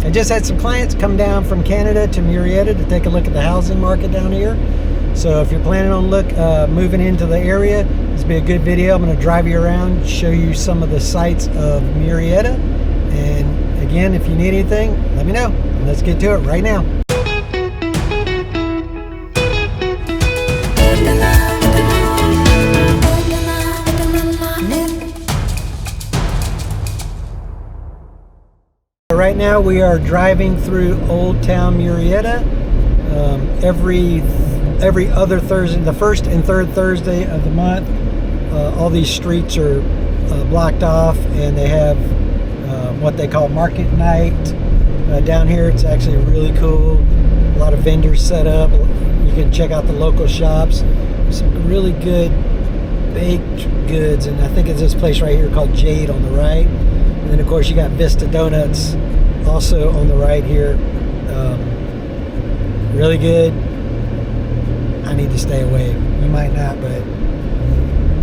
I just had some clients come down from Canada to Murrieta to take a look at the housing market down here. So if you're planning on moving into the area, this will be a good video. I'm going to drive you around, show you some of the sights of Murrieta. And again, if you need anything, let me know. Let's get to it right now. Right now we are driving through Old Town Murrieta. Every other Thursday, the first and third Thursday of the month, all these streets are blocked off, and they have what they call market night down here. It's actually really cool. A lot of vendors set up. You can check out the local shops. Some really good baked goods, and I think it's this place right here called Jade on the right. And then of course you got Vista Donuts also on the right here. Really good. I need to stay away. You might not, but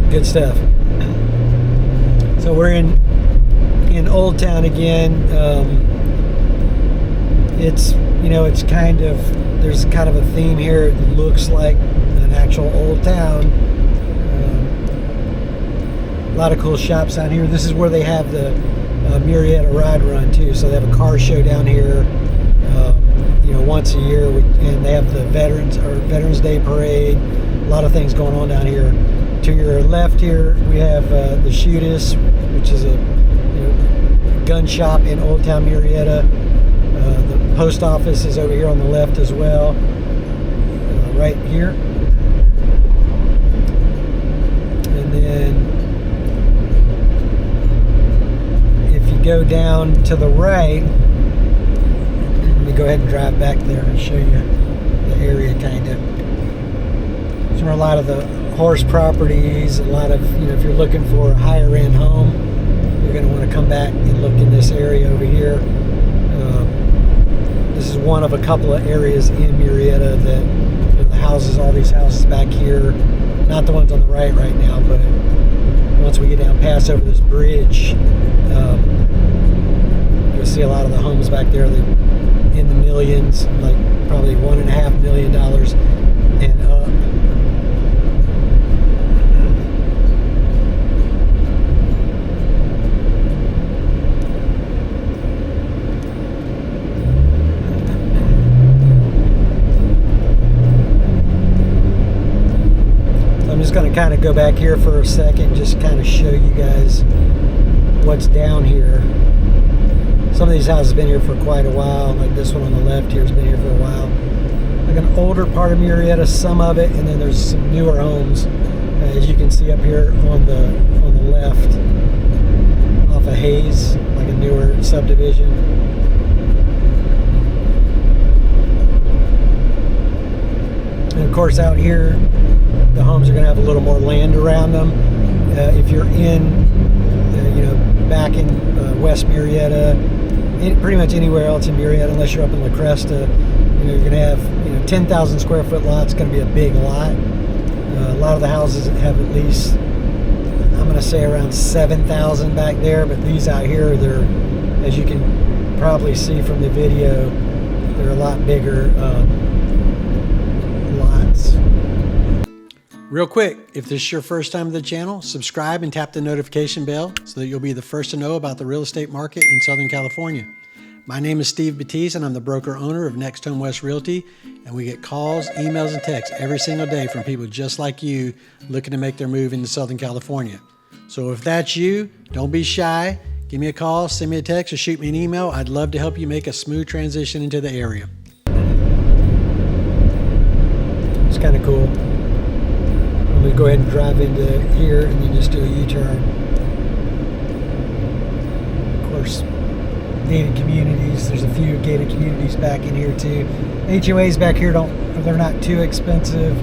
good stuff. So we're in Old Town again. It's kind of, there's kind of a theme here. It looks like an actual old town. A lot of cool shops out here. This is where they have the Murrieta Ride Run too. So they have a car show down here, once a year, and they have the Veterans Day Parade. A lot of things going on down here. To your left here, we have the Shootist, which is a gun shop in Old Town Murrieta. The post office is over here on the left as well, right here. And then if you go down to the right, let me go ahead and drive back there and show you the area kind of. These are a lot of the horse properties. A lot of, if you're looking for a higher end home, you're going to want to come back and look in this area over here. This is one of a couple of areas in Murrieta that the houses, all these houses back here, not the ones on the right now, but once we get down past over this bridge, you'll see a lot of the homes back there that in the millions, like probably $1.5 million and up. I'm just going to kind of go back here for a second, just kind of show you guys what's down here. Some of these houses have been here for quite a while, like this one on the left here has been here for a while. Like an older part of Murrieta, some of it, and then there's some newer homes, as you can see up here on the left, off of Hayes, like a newer subdivision. And of course out here, the homes are going to have a little more land around them. If you're in, back in West Murrieta, pretty much anywhere else in Murrieta, unless you're up in La Cresta, you're going to have 10,000 square foot lots. It's going to be a big lot. A lot of the houses have at least, I'm going to say around 7,000 back there, but these out here, they're, as you can probably see from the video, they're a lot bigger lots. Real quick, if this is your first time to the channel, subscribe and tap the notification bell so that you'll be the first to know about the real estate market in Southern California. My name is Steve Batiste, and I'm the broker owner of NextHome West Realty, and we get calls, emails, and texts every single day from people just like you looking to make their move into Southern California. So if that's you, don't be shy. Give me a call, send me a text, or shoot me an email. I'd love to help you make a smooth transition into the area. It's kind of cool. We go ahead and drive into here and then just do a U-turn. Of course, gated communities. There's a few gated communities back in here too. HOAs back here they're not too expensive.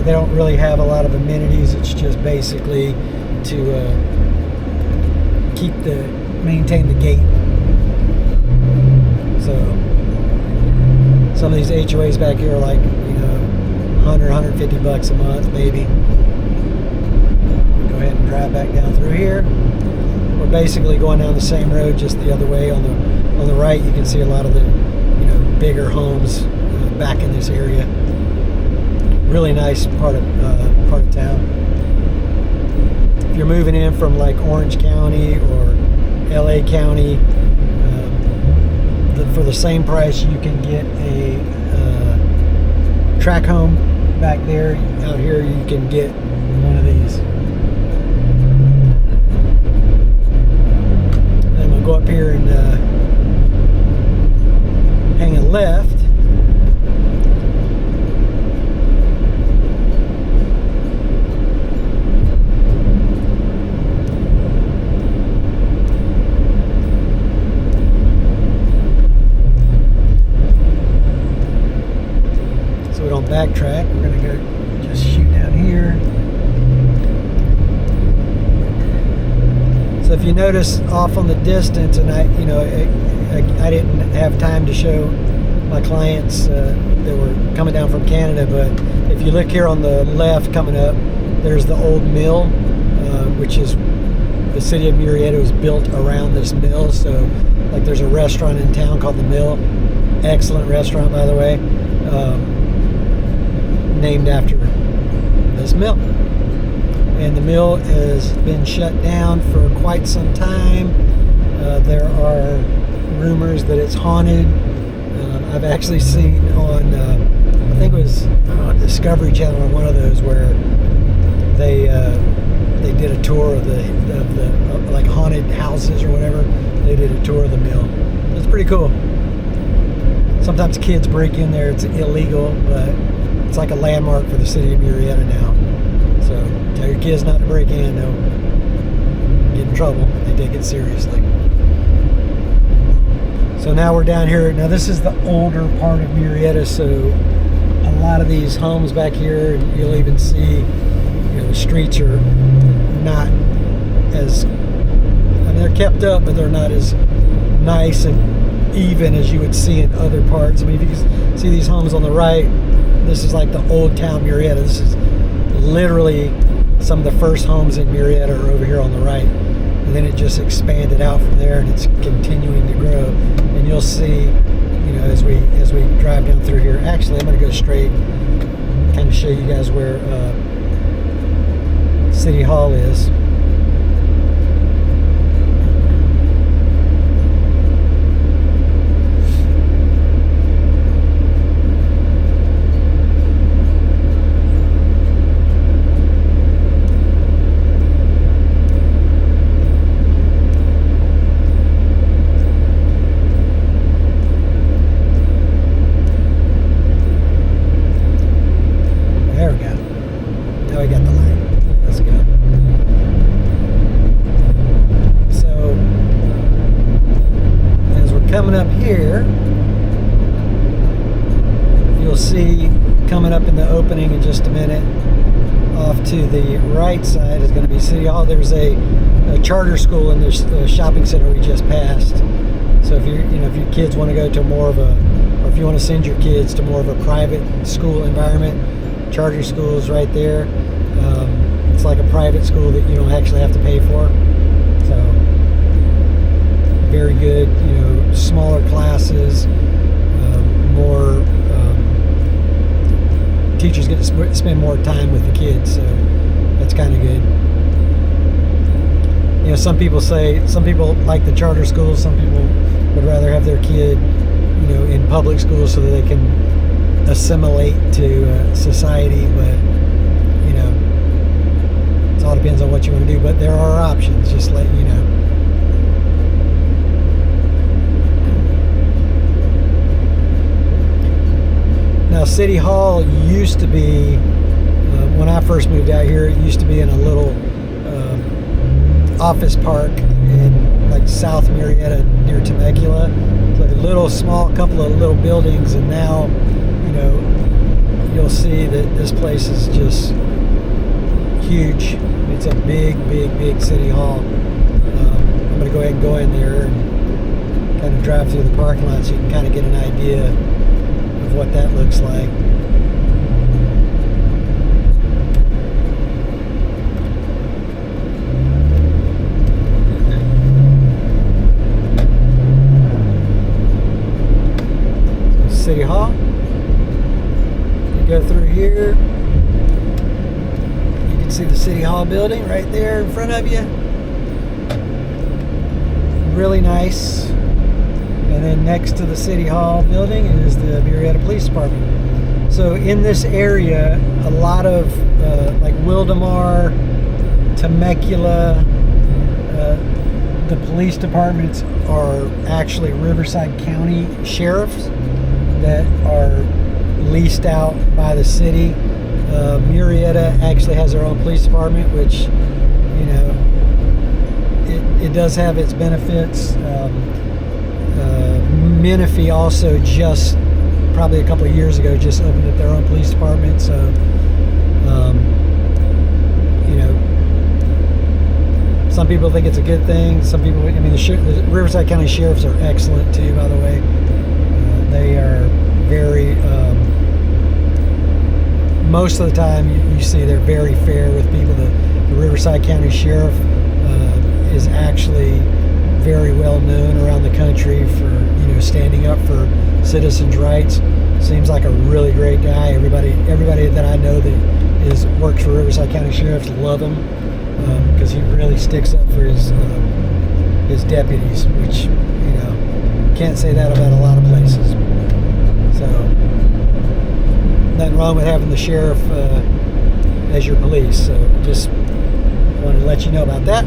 They don't really have a lot of amenities. It's just basically to maintain the gate. So some of these HOAs back here are like, $100, $150 a month maybe. Go ahead and drive back down through here. We're basically going down the same road, just the other way on on the right, you can see a lot of the bigger homes back in this area. Really nice part of town. If you're moving in from like Orange County or LA County, for the same price you can get a track home back there. Out here you can get one of these. I'm gonna go up here and hang a left. Backtrack. We're gonna go just shoot down here. So if you notice off on the distance, and I didn't have time to show my clients that were coming down from Canada, but if you look here on the left coming up, there's the old mill, which is the city of Murrieta was built around this mill. So like there's a restaurant in town called the Mill. Excellent restaurant, by the way. Named after this mill. And the mill has been shut down for quite some time. There are rumors that it's haunted. I've actually seen on, I think it was Discovery Channel or one of those, where they did a tour of the like haunted houses or whatever. They did a tour of the mill. It's pretty cool. Sometimes kids break in there. It's illegal, but it's like a landmark for the city of Murrieta now. So tell your kids not to break in. They'll get in trouble. They take it seriously. So now we're down here. Now this is the older part of Murrieta. So a lot of these homes back here, you'll even see, the streets are not as, they're kept up, but they're not as nice and even as you would see in other parts. I mean, if you can see these homes on the right, this is like the old town Murrieta. This is literally some of the first homes in Murrieta are over here on the right. And then it just expanded out from there, and it's continuing to grow. And you'll see, as we drive down through here. Actually, I'm going to go straight, kind of show you guys where City Hall is. Coming up here, you'll see coming up in the opening in just a minute, off to the right side is going to be City Hall. There's a charter school in this shopping center we just passed. So if if your kids want to go to more of a, or if you want to send your kids to more of a private school environment, charter school is right there. It's like a private school that you don't actually have to pay for. So very good, smaller classes, more teachers get to spend more time with the kids, so that's kind of good. Some people like the charter schools. Some people would rather have their kid, in public schools so that they can assimilate to society. But it all depends on what you want to do. But there are options, just let you know. Now, City Hall used to be, when I first moved out here, it used to be in a little office park in like South Murrieta near Temecula. It's like a little small couple of little buildings, and now, you'll see that this place is just huge. It's a big, big, big City Hall. I'm going to go ahead and go in there and kind of drive through the parking lot so you can kind of get an idea of what that looks like. City Hall. You go through here, you can see the City Hall building right there in front of you. Really nice. And then next to the City Hall building is the Murrieta Police Department. So in this area, a lot of like Wildemar, Temecula, the police departments are actually Riverside County sheriffs that are leased out by the city. Murrieta actually has their own police department, which, you know, it does have its benefits. Menifee also just probably a couple of years ago just opened up their own police department, so you know, some people think it's a good thing. Some people, I mean, the Riverside County sheriffs are excellent too, by the way. They are very most of the time you see they're very fair with people. The Riverside County sheriff is actually very well known around the country for, you know, standing up for citizens' rights. Seems like a really great guy. Everybody that I know that works for Riverside County sheriffs love him because he really sticks up for his deputies, which, you know, can't say that about a lot of places. So nothing wrong with having the sheriff as your police. So just wanted to let you know about that.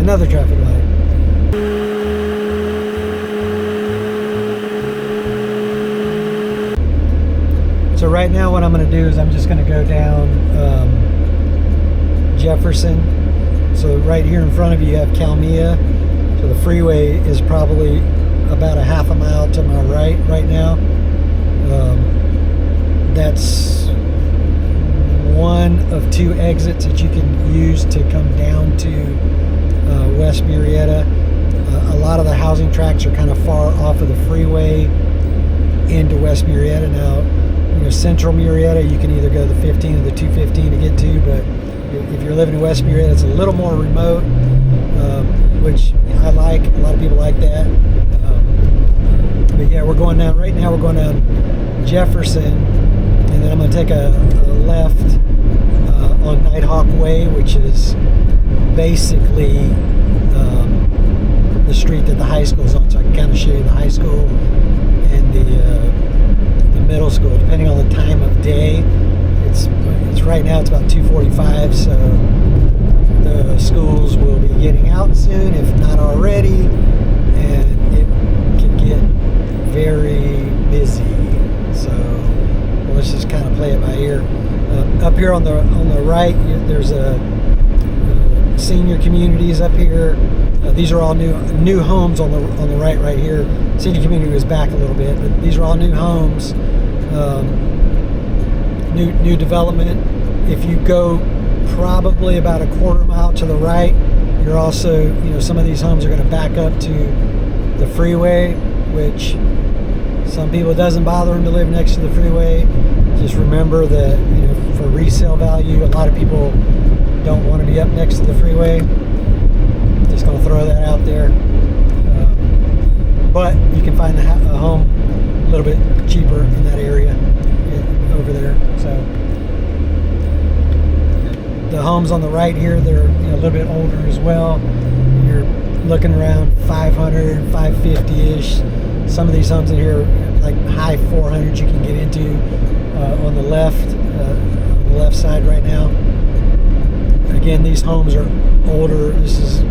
Another traffic light. So right now what I'm going to do is I'm just going to go down Jefferson. So right here in front of you have Calmia. So the freeway is probably about a half a mile to my right now. That's one of two exits that you can use to come down to West Murrieta. A lot of the housing tracts are kind of far off of the freeway into West Murrieta. Now, you know, Central Murrieta, you can either go the 15 or the 215 to get to, but if you're living in West Murrieta, it's a little more remote, which I like. A lot of people like that. But yeah, we're going down, right now we're going down Jefferson, and then I'm going to take a left on Nighthawk Way, which is basically the street that the high school is on, so I can kind of show you the high school and the middle school, depending on the time of day. It's right now it's about 2:45, so the schools will be getting out soon, if not already, and it can get very busy. So let's just kind of play it by ear. Up here on the right, there's a senior communities up here. These are all new homes on the right here. Senior community was back a little bit, but these are all new homes, new development. If you go probably about a quarter mile to the right, you're also, you know, some of these homes are going to back up to the freeway, which some people it doesn't bother them to live next to the freeway. Just remember that, you know, for resale value, a lot of people don't want to be up next to the freeway. Just going to throw that out there. But you can find a home a little bit cheaper in that area over there. So the homes on the right here, they're, you know, a little bit older as well. You're looking around 500, 550-ish. Some of these homes in here, like high 400s, you can get into on the left side right now. Again, these homes are older. This is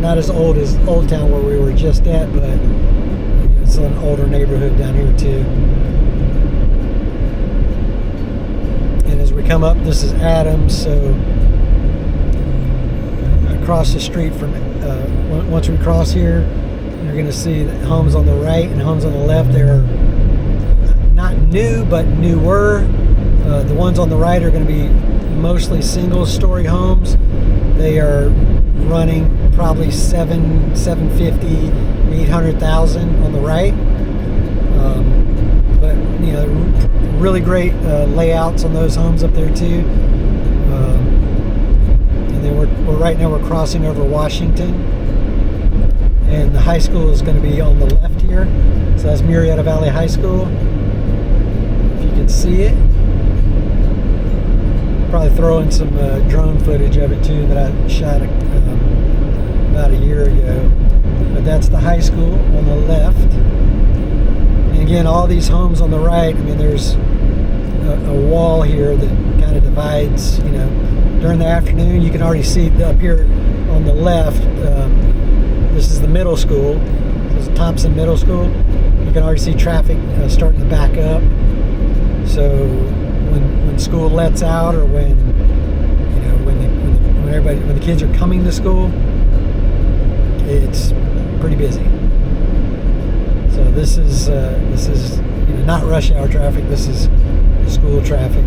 not as old as Old Town where we were just at, but it's an older neighborhood down here too. And as we come up, this is Adams, so across the street from once we cross here, you're going to see that homes on the right and homes on the left. They're not new, but newer. The ones on the right are going to be mostly single-story homes. They are running probably 750, 800,000 on the right. But you know, really great layouts on those homes up there too. And then we're right now we're crossing over Washington, and the high school is going to be on the left here. So that's Murrieta Valley High School. If you can see it. Probably throw in some drone footage of it too that I shot about a year ago. But that's the high school on the left. And again, all these homes on the right, I mean, there's a wall here that kind of divides, you know. During the afternoon, you can already see up here on the left, this is the middle school. This is Thompson Middle School. You can already see traffic starting to back up. So when school lets out, or when, you know, when the kids are coming to school, it's pretty busy. So this is you know, not rush hour traffic. This is school traffic.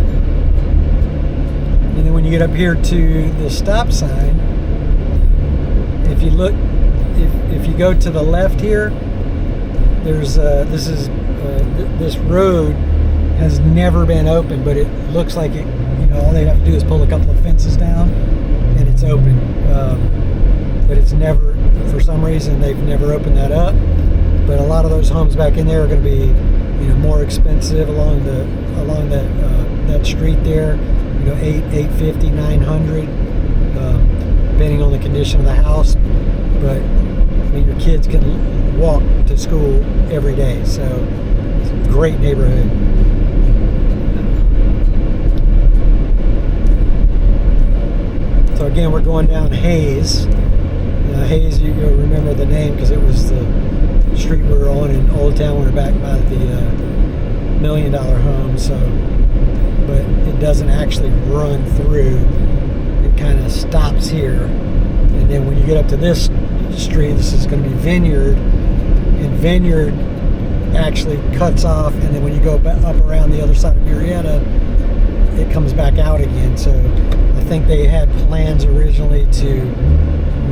And then when you get up here to the stop sign, if you look, if you go to the left here, there's this road has never been open, but it looks like it. You know, all they have to do is pull a couple of fences down, and it's open. But it's never, for some reason, they've never opened that up. But a lot of those homes back in there are going to be, you know, more expensive along that street there. You know, $850, $900, depending on the condition of the house. But I mean, your kids can walk to school every day, so it's a great neighborhood. So again, we're going down Hayes. Hayes, you'll remember the name because it was the street we were on in Old Town. We were back by the $1 million home. So, but it doesn't actually run through. It kind of stops here, and then when you get up to this street, this is going to be Vineyard, and Vineyard actually cuts off, and then when you go up around the other side of Murrieta, it comes back out again. So I think they had plans originally to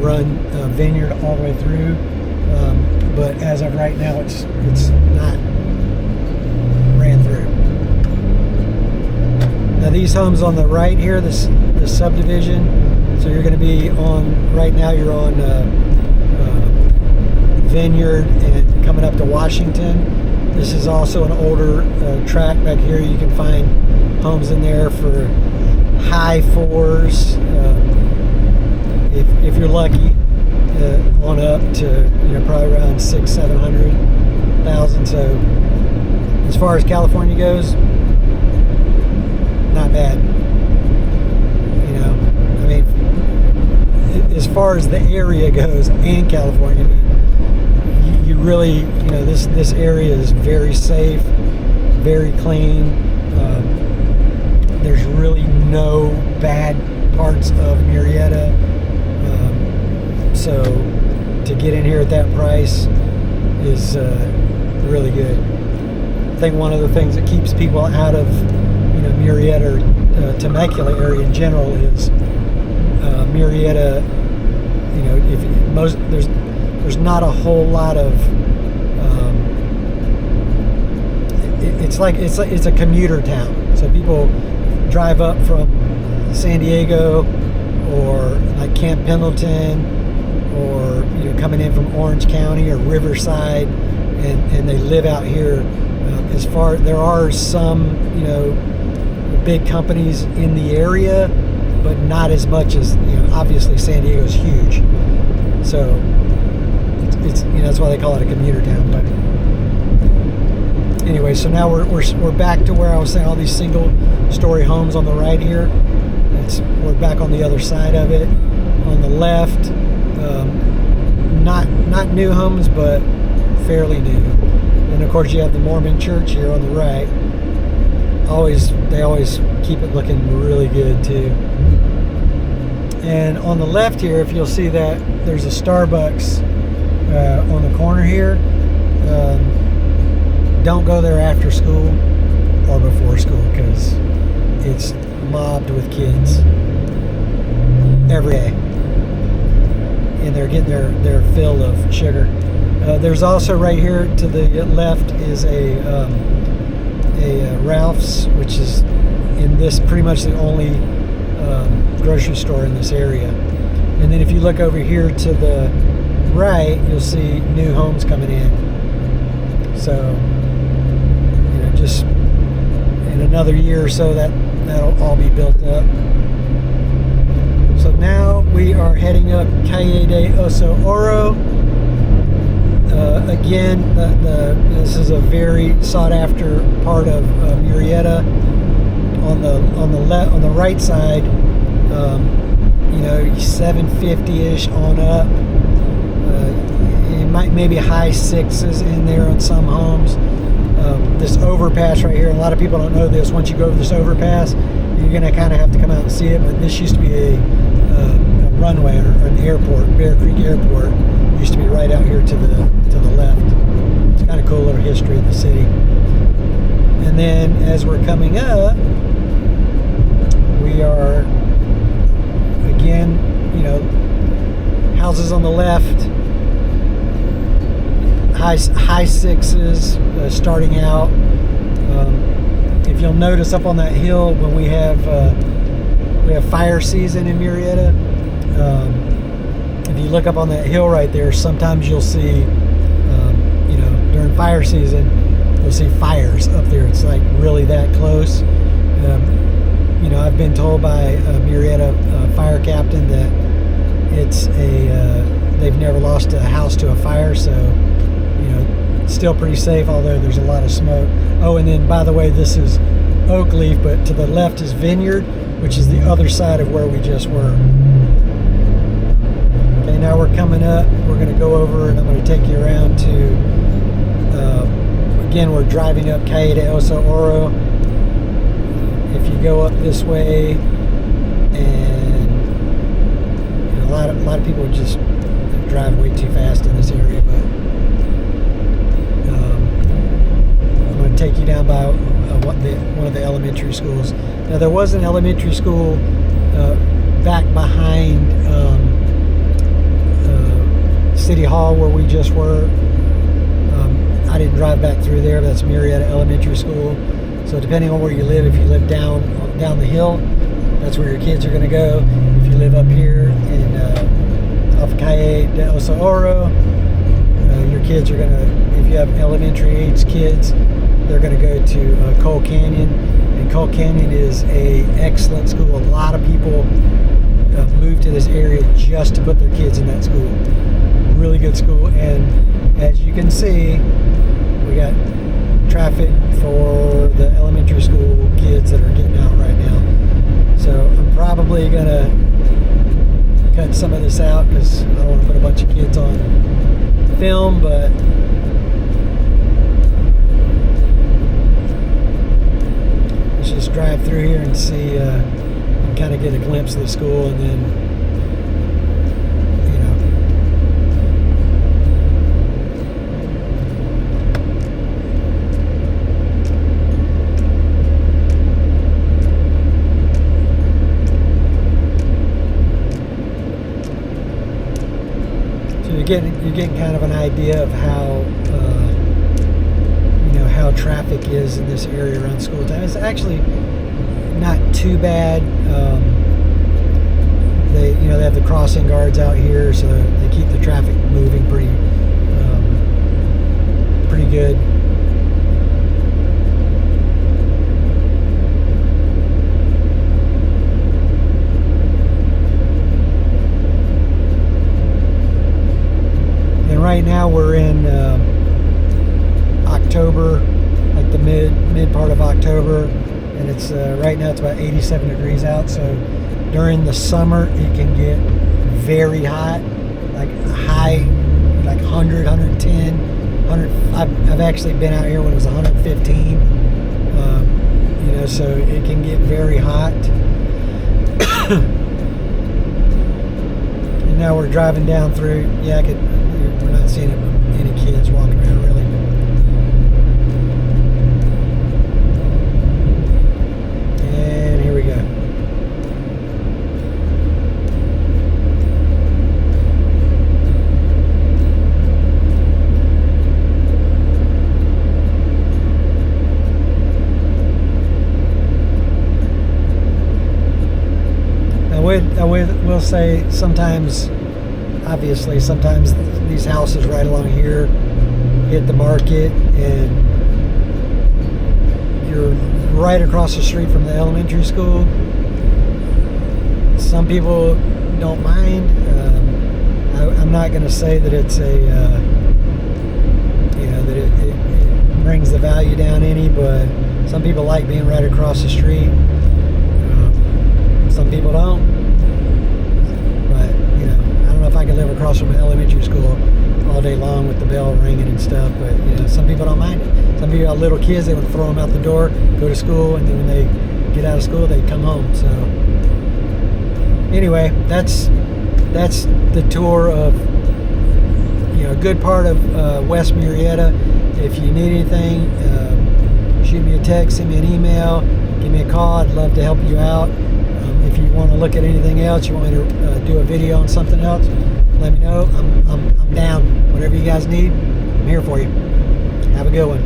run Vineyard all the way through, but as of right now, it's not ran through. Now these homes on the right here, this subdivision, so you're going to be on, right now you're on Vineyard and coming up to Washington. This is also an older tract back here. You can find homes in there for high fours, if you're lucky, on up to, you know, probably around 600,000-700,000. So as far as California goes, not bad. You know, I mean, as far as the area goes in California, I mean, you really, you know, this area is very safe, very clean. There's really no bad parts of Murrieta. So to get in here at that price is really good. I think one of the things that keeps people out of, you know, Murrieta or Temecula area in general is Murrieta. You know, there's not a whole lot of. It's a commuter town. So people drive up from San Diego or like Camp Pendleton, or, you know, coming in from Orange County or Riverside, and they live out here. There are some, you know, big companies in the area, but not as much as, you know, obviously San Diego's huge. So it's you know, that's why they call it a commuter town. But anyway, so now we're back to where I was saying, all these single story homes on the right here. We're back on the other side of it. On the left, not new homes, but fairly new. And of course, you have the Mormon church here on the right. They always keep it looking really good too. And on the left here, if you'll see that there's a Starbucks on the corner here. Don't go there after school or before school, because it's mobbed with kids every day, and they're getting their fill of sugar. There's also right here to the left is a Ralph's, which is in this pretty much the only grocery store in this area. And then if you look over here to the right, you'll see new homes coming in. So, just in another year or so, that'll all be built up. So now we are heading up Calle de Oso Oro. Again, this is a very sought after part of Murrieta. On the right side, 750-ish on up. Maybe high sixes in there on some homes. This overpass right here, a lot of people don't know this. Once you go over this overpass, you're going to kind of have to come out and see it. But this used to be a runway or an airport, Bear Creek Airport. It used to be right out here to the left. It's kind of cool little history of the city. And then as we're coming up, we are again, houses on the left. High sixes starting out. If you'll notice up on that hill when we have fire season in Murrieta, if you look up on that hill right there, sometimes you'll see during fire season you'll see fires up there. It's like really that close. I've been told by a Murrieta fire captain that they've never lost a house to a fire, so still pretty safe, although there's a lot of smoke. Oh, and then by the way, this is Oak Leaf, but to the left is Vineyard, which is the other side of where we just were. Okay, now we're coming up. We're going to go over, and I'm going to take you around to, again, we're driving up Calle de Oso Oro. If you go up this way, and a lot of people just drive way too fast in this area, but I'm going to take you down by one of the elementary schools. Now there was an elementary school back behind City Hall where we just were. I didn't drive back through there. That's Murrieta Elementary School. So depending on where you live, if you live down the hill, that's where your kids are going to go. If you live up here in off Calle de Oso Oro, your kids are going to, if you have elementary age kids, they're going to go to Cole Canyon. And Cole Canyon is a excellent school. A lot of people move to this area just to put their kids in that school. Really good school. And as you can see, we got traffic for the elementary school kids that are getting out right now. So I'm probably going to cut some of this out because I don't want to put a bunch of kids on film, but let's just drive through here and see, kind of get a glimpse of the school, and then you're getting kind of an idea of how how traffic is in this area around school time. It's actually not too bad. They have the crossing guards out here, so they keep the traffic moving pretty good. Right now we're in October, like the mid part of October, and it's right now it's about 87 degrees out. So during the summer it can get very hot, like high, like 100, 110, 100. I've actually been out here when it was 115. So it can get very hot. And now we're driving down through. Yeah, we're not seeing any kids walking around really. And here we go. I will say sometimes, obviously, sometimes these houses right along here hit the market and you're right across the street from the elementary school. Some people don't mind. I'm not going to say that it's a, that it brings the value down any, but some people like being right across the street. Some people don't. But, I don't know if I could live across from an elementary school all day long with the bell ringing and stuff, but, some people don't mind it. Some people got little kids, they would throw them out the door, go to school, and then when they get out of school, they come home. So, anyway, that's the tour of, a good part of West Murrieta. If you need anything, shoot me a text, send me an email, give me a call. I'd love to help you out. If you want to look at anything else, you want me to do a video on something else, let me know. I'm down. Whatever you guys need, I'm here for you. Have a good one.